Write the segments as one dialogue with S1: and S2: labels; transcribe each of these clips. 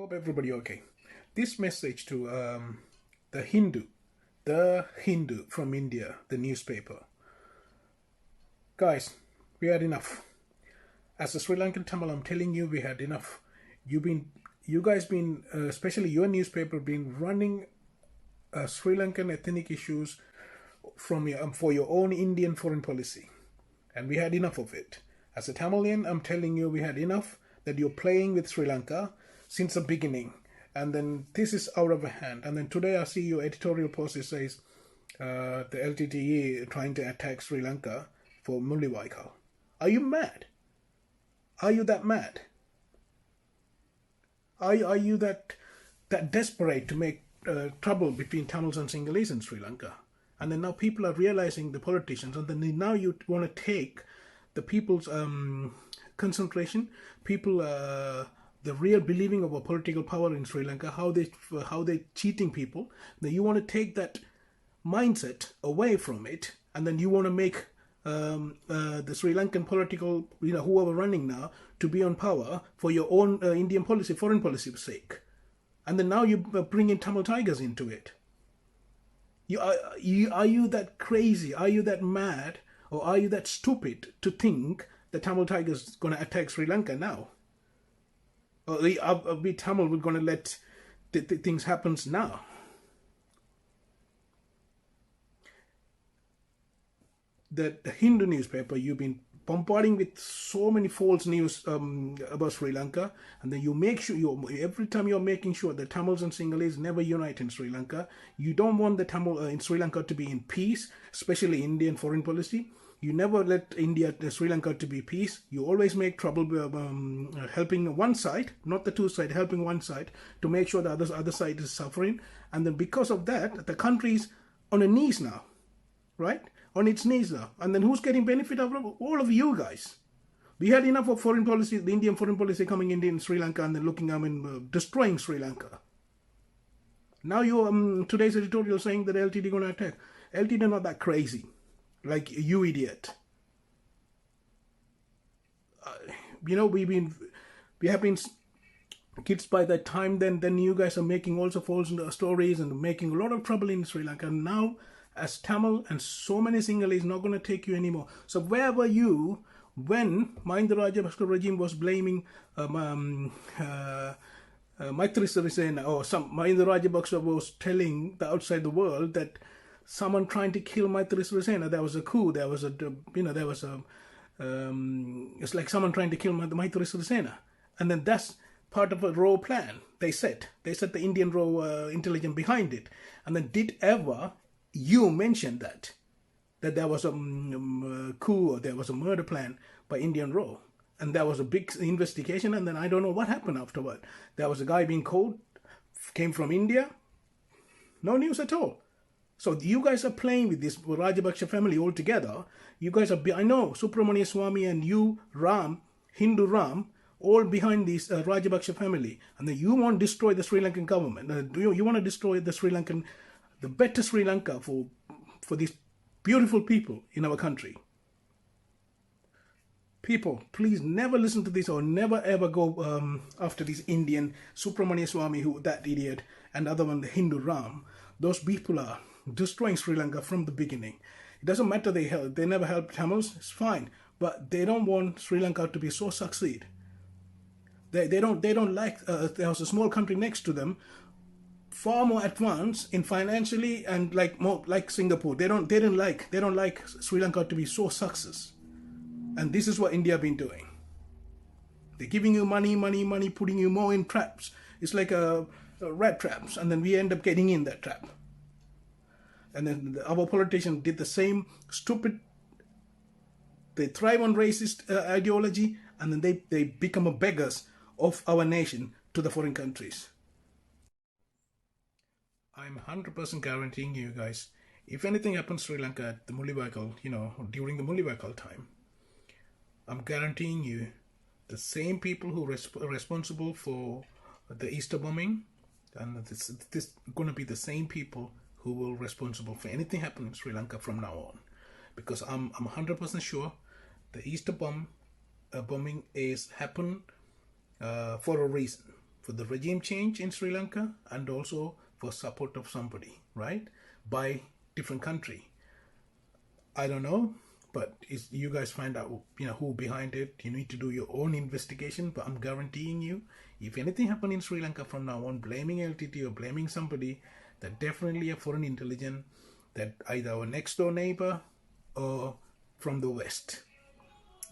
S1: Hope everybody okay. This message to the Hindu from India, the newspaper. Guys, we had enough. As a Sri Lankan Tamil, I'm telling you, we had enough. You guys been, especially your newspaper, been running Sri Lankan ethnic issues from for your own Indian foreign policy, and we had enough of it. As a Tamilian, I'm telling you, we had enough that you're playing with Sri Lanka since the beginning, and then this is out of hand. And then today I see your editorial post. It says the LTTE trying to attack Sri Lanka for Mulliwaikal. Are you mad? Are you that mad? Are you that desperate to make trouble between Tamils and Sinhalese in Sri Lanka? And then now people are realizing, the politicians, and then now you want to take the people's concentration, people, the real believing of a political power in Sri Lanka, how they cheating people. Then you want to take that mindset away from it, and then you want to make the Sri Lankan political, whoever running now, to be on power for your own Indian policy, foreign policy's sake. And then now you bring in Tamil tigers into it. Are you that crazy? Are you that mad? Or are you that stupid to think the Tamil tigers is going to attack Sri Lanka now? Or are we Tamil, we're going to let things happen now? The Hindu newspaper, you've been bombarding with so many false news about Sri Lanka, and then you make sure, every time you're making sure that Tamils and Sinhalese never unite in Sri Lanka. You don't want the Tamil in Sri Lanka to be in peace, especially Indian foreign policy. You never let Sri Lanka to be peace. You always make trouble helping one side, not the two sides, helping one side to make sure the other side is suffering. And then because of that, the country's on the knees now, right? On its knees now. And then who's getting benefit of it? All of you guys. We had enough of foreign policy, the Indian foreign policy coming in Sri Lanka and then destroying Sri Lanka. Now you today's editorial saying that LTD going to attack. LTD not that crazy, like you idiot. We have been kids by that time. Then you guys are making also false stories and making a lot of trouble in Sri Lanka. And now, as Tamil and so many Sinhalese not going to take you anymore. So where were you when Mahinda Rajapaksa regime was blaming Maitri Sirisena, or Mahinda Rajapaksa was telling the outside the world that someone trying to kill Maitri Sirisena, there was a coup, there was it's like someone trying to kill Maitri Sirisena, and then that's part of a raw plan. They said the Indian raw intelligence behind it, and then did ever you mentioned that there was a coup or there was a murder plan by Indian Raw, and there was a big investigation, and then I don't know what happened afterward. There was a guy being called, came from India, no news at all. So you guys are playing with this Rajapaksa family altogether. You guys are, I know, Subramania Swamy and you, Ram, Hindu Ram, all behind this Rajapaksa family, and then you want to destroy the Sri Lankan government. You want to destroy the Sri Lankan, the better Sri Lanka for these beautiful people in our country. People, please never listen to this, or never ever go after this Indian Subramania Swamy, that idiot, and the other one, the Hindu Ram. Those people are destroying Sri Lanka from the beginning. It doesn't matter they never helped Tamils, it's fine, but they don't want Sri Lanka to be so succeed. They don't like there's a small country next to them, far more advanced in financially and more like Singapore. They don't like Sri Lanka to be so success. And this is what India been doing. They're giving you money, putting you more in traps. It's like a rat traps, and then we end up getting in that trap. And then our politicians did the same stupid. They thrive on racist ideology, and then they become a beggars of our nation to the foreign countries. I'm 100% guaranteeing you guys, if anything happens Sri Lanka at the Mulliwaikal, during the Mulliwaikal time, I'm guaranteeing you the same people who are responsible for the Easter bombing, and this going to be the same people who will be responsible for anything happening in Sri Lanka from now on. Because I'm 100% sure the Easter bombing is happened for a reason. for the regime change in Sri Lanka and also for support of somebody, right? By different country. I don't know, but you guys find out, who behind it. You need to do your own investigation, but I'm guaranteeing you, if anything happen in Sri Lanka from now on, blaming LTT or blaming somebody, that definitely a foreign intelligence, that either our next door neighbor or from the West.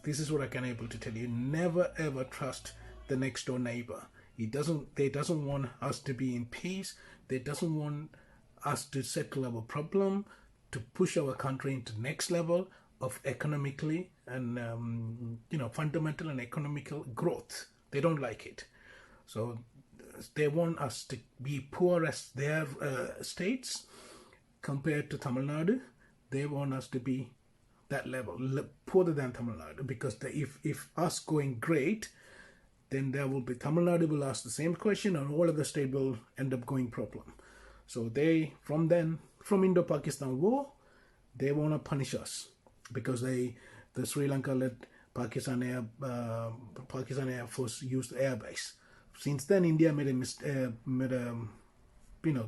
S1: This is what I can able to tell you. Never ever trust the next door neighbor. They doesn't want us to be in peace. They doesn't want us to settle our problem, to push our country into next level of economically and fundamental and economical growth. They don't like it. So they want us to be poor as their states compared to Tamil Nadu. They want us to be that level, poorer than Tamil Nadu, because if us going great, then there will be Tamil Nadu will ask the same question and all of the state will end up going problem. So from Indo-Pakistan war, they want to punish us because the Sri Lanka led Pakistan Air Force used airbase. Since then, India made a